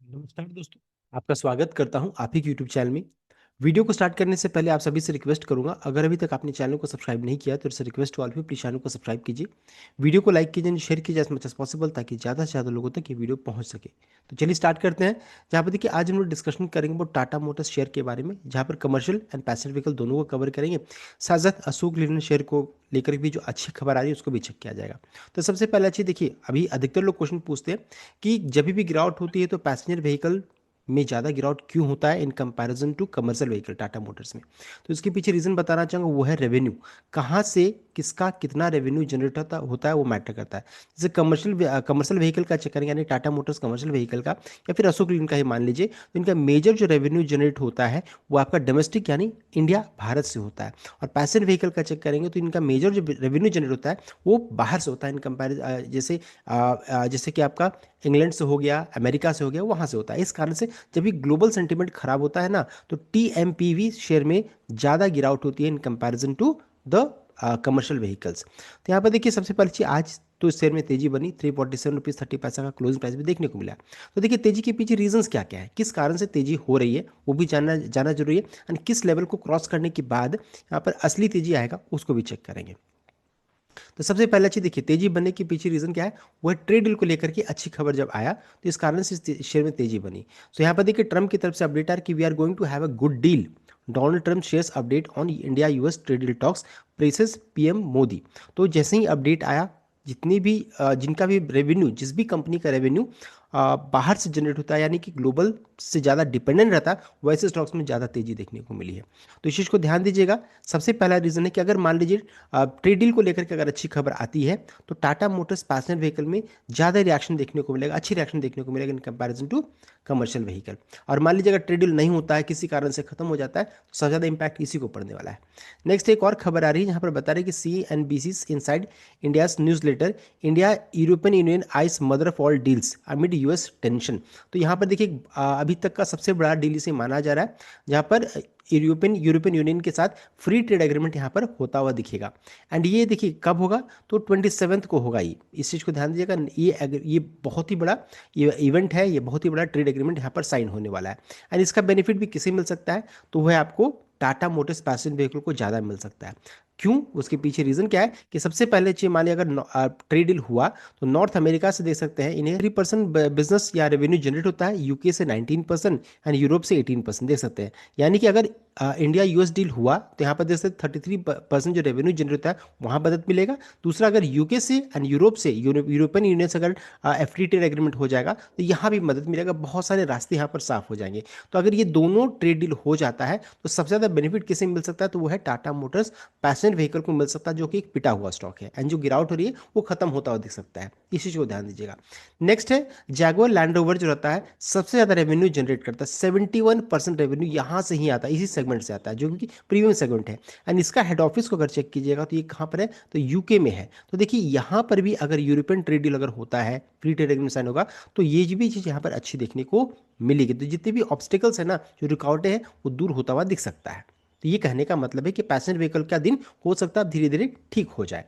नमस्कार दोस्तों, आपका स्वागत करता हूं आप ही के यूट्यूब चैनल में। वीडियो को स्टार्ट करने से पहले आप सभी से रिक्वेस्ट करूंगा, अगर अभी तक आपने चैनल को सब्सक्राइब नहीं किया तो इसे रिक्वेस्ट वाल पे प्लीज चैनल को सब्सक्राइब कीजिए। वीडियो को लाइक कीजिए, शेयर कीजिए एज मच एज पॉसिबल, ताकि ज़्यादा से ज़्यादा लोगों तक ये वीडियो पहुंच सके। तो चलिए स्टार्ट करते हैं। जहाँ पर देखिए आज हम लोग डिस्कशन करेंगे वो टाटा मोटर्स शेयर के बारे में, जहाँ पर कमर्शियल एंड पैसेंजर व्हीकल दोनों को कवर करेंगे। साथ साथ अशोक लीलैंड शेयर को लेकर भी जो अच्छी खबर आ रही है उसको भी चेक किया जाएगा। तो सबसे पहले अच्छी देखिए, अभी अधिकतर लोग क्वेश्चन पूछते हैं कि जब भी गिरावट होती है तो पैसेंजर व्हीकल में ज़्यादा गिरावट क्यों होता है in comparison to commercial vehicle Tata Motors में। तो इसके पीछे रीज़न बताना चाहूँगा, वो है रेवेन्यू। कहाँ से किसका कितना रेवेन्यू जनरेट होता है वो मैटर करता है। जैसे कमर्शियल व्हीकल का चेक करेंगे, यानी टाटा मोटर्स कमर्शियल व्हीकल का या फिर अशोक लीलैंड का ही मान लीजिए, तो इनका मेजर जो रेवेन्यू जनरेट होता है वो आपका डोमेस्टिक यानी इंडिया भारत से होता है। और पैसेंजर व्हीकल का चेक करेंगे तो इनका मेजर जो रेवेन्यू जनरेट होता है वो बाहर से होता है इन कंपेरिजन, जैसे कि आपका इंग्लैंड से हो गया, अमेरिका से हो गया, वहाँ से होता है। इस कारण से जब भी ग्लोबल सेंटीमेंट खराब होता है ना, तो टीएमपीवी शेयर में ज़्यादा गिरावट होती है in comparison to the commercial vehicles. तो यहाँ पर देखिए सबसे पहली चीज़, आज तो इस शेयर में तेजी बनी, 347 रुपीज़ 30 पैसा का क्लोजिंग प्राइस भी देखने को मिला। तो देखिए तेजी के पीछे रीजंस क्या क्या है, किस कारण से तेजी हो रही है वो भी जानना जाना जरूरी है, और किस लेवल को क्रॉस करने के बाद यहाँ पर असली तेजी आएगा उसको भी चेक करेंगे। तो सबसे पहले चीज देखिए, तेजी बनने के पीछे रीजन क्या है, वो है ट्रेड डील को लेकर के अच्छी खबर जब आया तो इस कारण से इस शेयर में तेजी बनी। तो यहाँ पर देखिए ट्रम्प की तरफ से अपडेट आ रहा है कि we are going to have a good deal. Donald Trump shares update on India US trade deal talks, praises PM Modi. तो जैसे ही अपडेट आया, जितनी भी जिनका भी रेवेन्यू, जिस भी कंपनी का रेवेन्यू बाहर से जनरेट होता है यानी कि ग्लोबल से ज़्यादा डिपेंडेंट रहता है, वैसे स्टॉक्स में ज़्यादा तेजी देखने को मिली है। तो इस चीज़ को ध्यान दीजिएगा। सबसे पहला रीज़न है कि अगर मान लीजिए ट्रेड डील को लेकर के अगर अच्छी खबर आती है तो टाटा मोटर्स पैसेंजर व्हीकल में ज़्यादा रिएक्शन देखने को मिलेगा, अच्छी रिएक्शन देखने को मिलेगा in comparison to commercial vehicle. और मान लीजिए अगर ट्रेड डील नहीं होता है, किसी कारण से खत्म हो जाता है, तो सबसे ज़्यादा इंपैक्ट इसी को पड़ने वाला है। नेक्स्ट एक और खबर आ रही है जहाँ पर बता रहे हैं कि C N B C inside India's newsletter, India European Union ice mother of all deals amid US tension. तो यहाँ पर देखिए अभी तक का सबसे बड़ा डील इसे माना जा रहा है, जहाँ पर यूरोपियन यूनियन के साथ फ्री ट्रेड एग्रीमेंट यहाँ पर होता हुआ दिखेगा। एंड ये देखिए कब होगा, तो 27 को होगा। ये इस चीज़ को ध्यान दीजिएगा, ये बहुत ही बड़ा ये इवेंट है, ये बहुत ही बड़ा ट्रेड एग्रीमेंट यहाँ पर साइन होने वाला है। एंड इसका बेनिफिट भी किसे मिल सकता है, तो वह आपको टाटा मोटर्स पैसेंजर व्हीकल को ज़्यादा मिल सकता है। क्यों, उसके पीछे रीजन क्या है कि सबसे पहले चीज मान लिया अगर ट्रेड डील हुआ तो नॉर्थ अमेरिका से देख सकते हैं इन्हें 3% बिजनेस या रेवेन्यू जनरेट होता है, यूके से 19% एंड यूरोप से 18% देख सकते हैं। यानी कि अगर इंडिया यूएस डील हुआ तो यहाँ पर देख सकते 33% जो रेवेन्यू जनरेट होता है वहाँ मदद मिलेगा। दूसरा, अगर यूके से एंड यूरोप से यूरोपियन यूनियन से अगर फ्री ट्रेड एग्रीमेंट हो जाएगा तो यहाँ भी मदद मिलेगा, बहुत सारे रास्ते यहाँ पर साफ हो जाएंगे। तो अगर ये दोनों ट्रेड डील हो जाता है तो सबसे ज़्यादा बेनिफिट किसे मिल सकता है, तो वो है टाटा मोटर्स पैसेंजर व्हीकल को मिल सकता है, जो कि एक पिटा हुआ स्टॉक है, एंड जो गिरावट हो रही है वो खत्म होता हुआ दिख सकता है। इस चीज़ को ध्यान दीजिएगा। नेक्स्ट है जैगुआर लैंड रोवर, जो रहता है सबसे ज़्यादा रेवेन्यू जनरेट करता है, 71% रेवेन्यू यहाँ से ही आता है, इसी सेगमेंट से आता है, जो कि प्रीमियम सेगमेंट है। एंड इसका हेड ऑफिस को अगर चेक कीजिएगा तो ये कहाँ पर है, तो यूके में है। तो देखिए यहाँ पर भी अगर यूरोपियन ट्रेड डील अगर होता है, फ्री ट्रेड एग्रीमेंट साइन होगा, तो ये भी चीज़ यहाँ पर अच्छी देखने को मिलेगी। तो जितने भी ऑब्स्टिकल्स है ना, जो रुकावटें हैं, वो दूर होता हुआ दिख सकता है। तो ये कहने का मतलब है कि पैसेंजर व्हीकल का दिन हो सकता है धीरे धीरे ठीक हो जाए।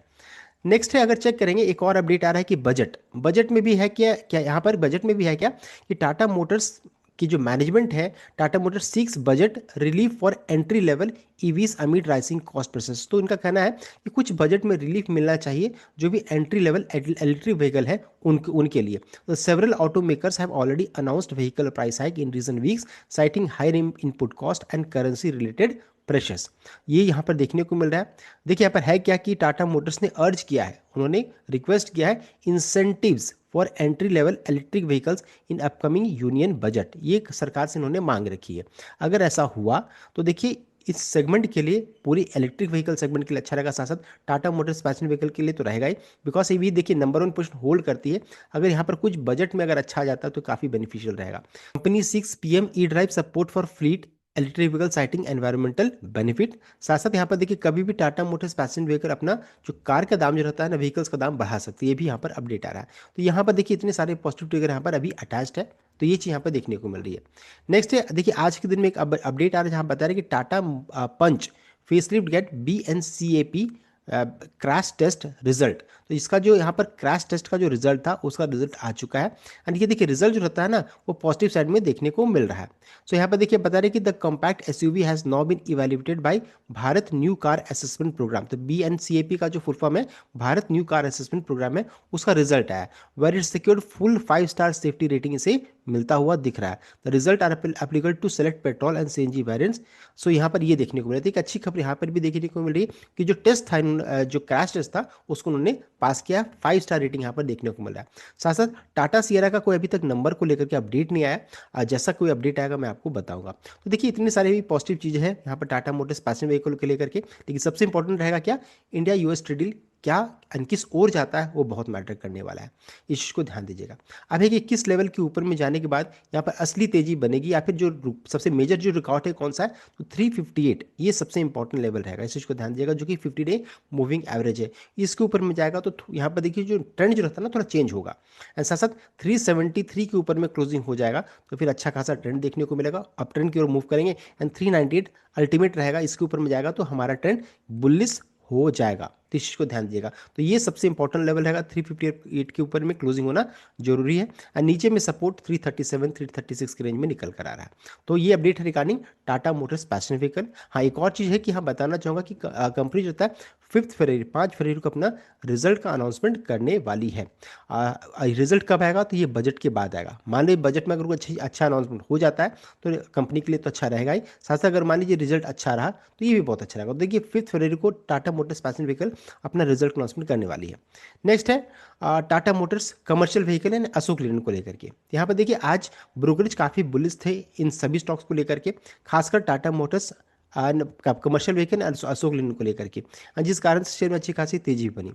नेक्स्ट है, अगर चेक करेंगे एक और अपडेट आ रहा है कि बजट में भी है क्या, यहाँ पर बजट में भी है क्या कि टाटा मोटर्स की जो मैनेजमेंट है, Tata Motors seeks budget relief for entry level EVs amid rising cost pressures. तो इनका कहना है कि कुछ बजट में रिलीफ मिलना चाहिए जो भी एंट्री लेवल इलेक्ट्रिक व्हीकल है उनके लिए। तो several automakers have already announced vehicle price hike in recent weeks, citing higher input cost and currency related pressures. ये यहाँ पर देखने को मिल रहा है। देखिए यहाँ पर है क्या कि टाटा मोटर्स ने अर्ज किया है, उन्होंने रिक्वेस्ट किया है incentives for entry level electric vehicles in upcoming union budget. ये सरकार से इन्होंने मांग रखी है। अगर ऐसा हुआ तो देखिए इस सेगमेंट के लिए, पूरी इलेक्ट्रिक व्हीकल सेगमेंट के लिए अच्छा रहेगा, साथ साथ टाटा मोटर्स पैसेंजर व्हीकल के लिए तो रहेगा ही, बिकॉज ये भी देखिए नंबर 1 पोजीशन होल्ड करती है। अगर यहाँ पर कुछ बजट में अगर अच्छा आ जाता है तो काफ़ी बेनिफिशियल रहेगा। Company 6 PM E drive support for fleet electric vehicle citing environmental benefit. साथ साथ यहाँ पर देखिए कभी भी टाटा मोटर्स पैसेंजर व्हीकल अपना जो कार का दाम जो रहता है ना, व्हीकल्स का दाम बढ़ा सकती है, ये भी यहाँ पर अपडेट आ रहा है। तो यहाँ पर देखिए इतने सारे पॉजिटिव ट्रिगर यहाँ पर अभी अटैच्ड है, तो ये चीज़ यहाँ पर देखने को मिल रही है। नेक्स्ट है देखिए आज के दिन में एक अपडेट आ रहा है जहाँ बता रहे हैं कि Tata Punch facelift get BNCAP crash test result. तो इसका जो यहाँ पर क्रैश टेस्ट का जो रिजल्ट था उसका रिजल्ट आ चुका है। एंड ये देखिए रिजल्ट जो रहता है ना वो पॉजिटिव साइड में देखने को मिल रहा है। सो यहाँ पर देखिए बता रहे कि the compact SUV has now been evaluated by Bharat new car assessment programme. तो BNCAP का जो फुल फॉर्म है Bharat new car assessment programme है, उसका रिजल्ट आया where it secured full 5 star safety rating इसे मिलता हुआ दिख रहा है। The result are applicable to select petrol and CNG variants. So यहाँ पर ये देखने को मिला था। एक अच्छी खबर यहाँ पर भी देखने को मिल रही है कि जो टेस्ट था जो क्रैश टेस्ट था उसको उन्होंने पास किया, 5 स्टार रेटिंग यहाँ पर देखने को मिला है। साथ साथ टाटा सियरा का कोई अभी तक नंबर को लेकर के अपडेट नहीं आया, जैसा कोई अपडेट आएगा मैं आपको बताऊंगा। तो देखिए इतनी सारी भी पॉजिटिव चीज़ें हैं यहाँ पर टाटा मोटर्स पैसेंजर व्हीकल को लेकर के, लेकिन सबसे इंपॉर्टेंट रहेगा क्या, इंडिया US ट्रेड डील क्या and किस ओर जाता है वो बहुत मैटर करने वाला है, इस चीज़ को ध्यान दीजिएगा। अब है कि किस लेवल के ऊपर में जाने के बाद यहाँ पर असली तेजी बनेगी या फिर जो सबसे मेजर जो रिकॉर्ड है कौन सा है, तो 358 ये सबसे इंपॉर्टेंट लेवल रहेगा, इस चीज़ को ध्यान दीजिएगा, जो कि 50 डे मूविंग एवरेज है। इसके ऊपर में जाएगा तो यहाँ पर देखिए जो ट्रेंड जो रहता है ना थोड़ा चेंज होगा। एंड साथ साथ 373 के ऊपर में क्लोजिंग हो जाएगा तो फिर अच्छा खासा ट्रेंड देखने को मिलेगा, अप ट्रेंड की ओर मूव करेंगे। एंड 398 अल्टीमेट रहेगा, इसके ऊपर में जाएगा तो हमारा ट्रेंड बुलिश हो जाएगा, तो इस चीज़ को ध्यान दीजिएगा। तो ये सबसे इंपॉर्टेंट लेवल रहेगा, 358 के ऊपर में क्लोजिंग होना जरूरी है। और नीचे में सपोर्ट 337 336 के रेंज में निकल कर आ रहा है। तो ये अपडेट है regarding Tata Motors passenger vehicle. हाँ एक और चीज़ है कि हाँ बताना चाहूँगा कि कंपनी जो होता है 5 फरवरी को अपना रिजल्ट का अनाउंसमेंट करने वाली है। रिजल्ट कब आएगा, तो ये बजट के बाद आएगा। मान लीजिए बजट में अगर कोई अच्छा अनाउंसमेंट हो जाता है तो कंपनी के लिए तो अच्छा रहेगा ही, साथ साथ अगर मान लीजिए रिजल्ट अच्छा रहा तो ये भी बहुत अच्छा रहेगा। तो देखिए 5 फरवरी को टाटा मोटर्स पैसेंजर व्हीकल अपना रिजल्ट अनाउंसमेंट करने वाली है। नेक्स्ट है Tata Motors commercial vehicle and Ashok Leyland को लेकर के। यहाँ पर देखिए आज ब्रोकरेज काफ़ी बुलिश थे इन सभी स्टॉक्स को लेकर के, खासकर Tata Motors commercial vehicle and Ashok Leyland को लेकर के, जिस कारण से शेयर में अच्छी खासी तेजी बनी।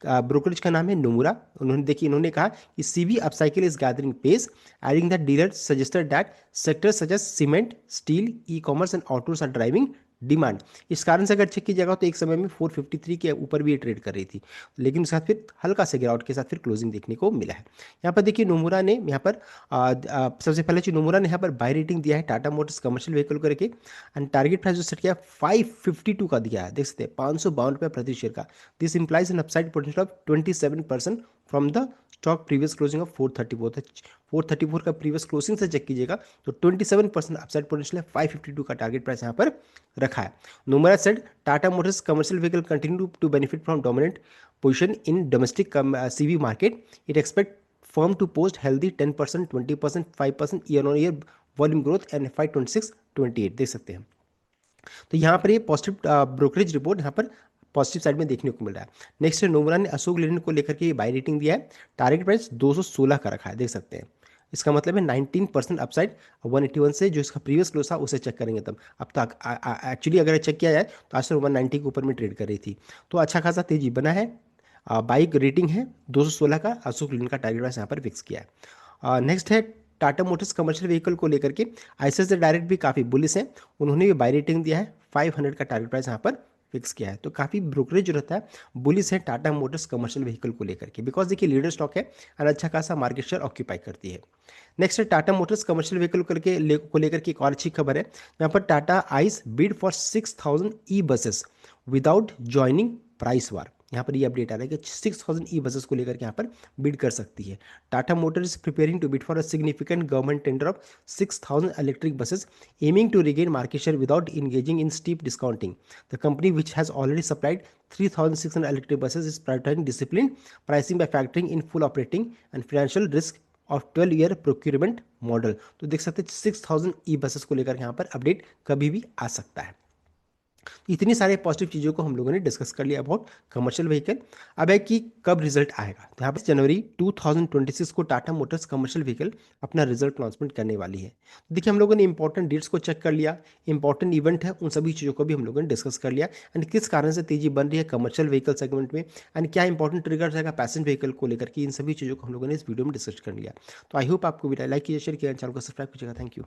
ब्रोकरेज का नाम है नोमुरा। उन्होंने कहा कि CV upcycle is gathering pace, adding that dealer suggested that sector such as cement, steel, e-commerce and autos are driving demand. इस कारण से अगर चेक कीजिएगा तो एक समय में 453 के ऊपर भी ये ट्रेड कर रही थी, लेकिन उसके साथ फिर हल्का से गिरावट के साथ फिर क्लोजिंग देखने को मिला है। यहाँ पर देखिए नोमुरा ने यहाँ पर सबसे पहले जो नोमुरा ने यहाँ पर बाय रेटिंग दिया है टाटा मोटर्स कमर्शियल व्हीकल को करके, एंड टारगेट प्राइस जो सेट किया 552 का दिया है, देख सकते हैं 552 रुपये प्रति शेयर का। This implies N upside potential of 27% from the stock previous closing of 434 434 का प्रीवियस क्लोजिंग से चेक कीजिएगा तो 27% अपसाइड पोटेंशियल है। 552 का टारगेट प्राइस यहाँ पर रखा है। Nomura said Tata Motors commercial vehicle continue to benefit from dominant position in domestic CV market. It expect firm to post healthy 10%, 20%, 5% year on year volume growth and FY 26-28 देख सकते हैं। तो यहाँ पर ये पॉजिटिव ब्रोकरेज रिपोर्ट यहाँ पर positive side में देखने को मिल रहा है। नेक्स्ट है नोमुरा ने अशोक लेलैंड को लेकर के बाय रेटिंग दिया है, टारगेट प्राइस 216 का रखा है, देख सकते हैं। इसका मतलब है 19% अपसाइड 181 से, जो इसका प्रीवियस क्लोज था उसे चेक करेंगे तब। अब तक एक्चुअली अगर चेक किया जाए तो आज तक 190 के ऊपर में ट्रेड कर रही थी, तो अच्छा खासा तेजी बना है। बाइक रेटिंग है 216 का, अशोक लेलैंड का टारगेट प्राइस यहाँ पर फिक्स किया है। नेक्स्ट है टाटा मोटर्स कमर्शियल व्हीकल को लेकर के ICICI डायरेक्ट भी काफ़ी बुलिश है, उन्होंने भी बाय रेटिंग दिया है, 500 का टारगेट प्राइस यहाँ पर फिक्स किया है। तो काफ़ी ब्रोकरेज जो रहता है बुलिश है टाटा मोटर्स कमर्शियल व्हीकल को लेकर के, बिकॉज देखिए लीडर स्टॉक है और अच्छा खासा मार्केट शेयर ऑक्यूपाई करती है। नेक्स्ट है टाटा मोटर्स कमर्शियल व्हीकल को लेकर के एक और अच्छी खबर है, यहाँ पर Tata eyes bid for 6000 e buses without joining price war. यहाँ पर ये अपडेट आ रहा है कि 6000 ई बसेस को लेकर के यहाँ पर बिड कर सकती है। Tata Motor is preparing to bid for a significant government tender of 6000 electric buses, aiming to regain market share without engaging in steep discounting. The company, which has already supplied 3,600 electric buses, is prioritizing disciplined pricing by factoring in full operating and financial risk of 12-year procurement model. तो देख सकते हैं 6000 e buses को लेकर यहाँ पर update कभी भी आ सकता है। इतनी सारे पॉजिटिव चीज़ों को हम लोगों ने डिस्कस कर लिया अबाउट कमर्शियल व्हीकल। अब है कि कब रिजल्ट आएगा, तो यहाँ पर जनवरी 2026 को टाटा मोटर्स कमर्शियल व्हीकल अपना रिजल्ट अनाउंसमेंट करने वाली है। तो देखिए हम लोगों ने इंपॉर्टेंट डेट्स को चेक कर लिया, इंपॉर्टेंट इवेंट है उन सभी चीज़ों को भी हम लोगों ने डिस्कस कर लिया, एंड किस कारण से तेजी बन रही है कमर्शियल व्हीकल सेगमेंट में, एंड क्या इंपॉर्टेंट ट्रिगर रहेगा पैसेंजर व्हीकल को लेकर के, इन सभी चीज़ों को हम लोगों ने इस वीडियो में डिस्कस कर लिया। तो आई होप आपको वीडियो लाइक कीजिए, शेयर किया, चैनल को सब्सक्राइब कीजिएगा। Thank you.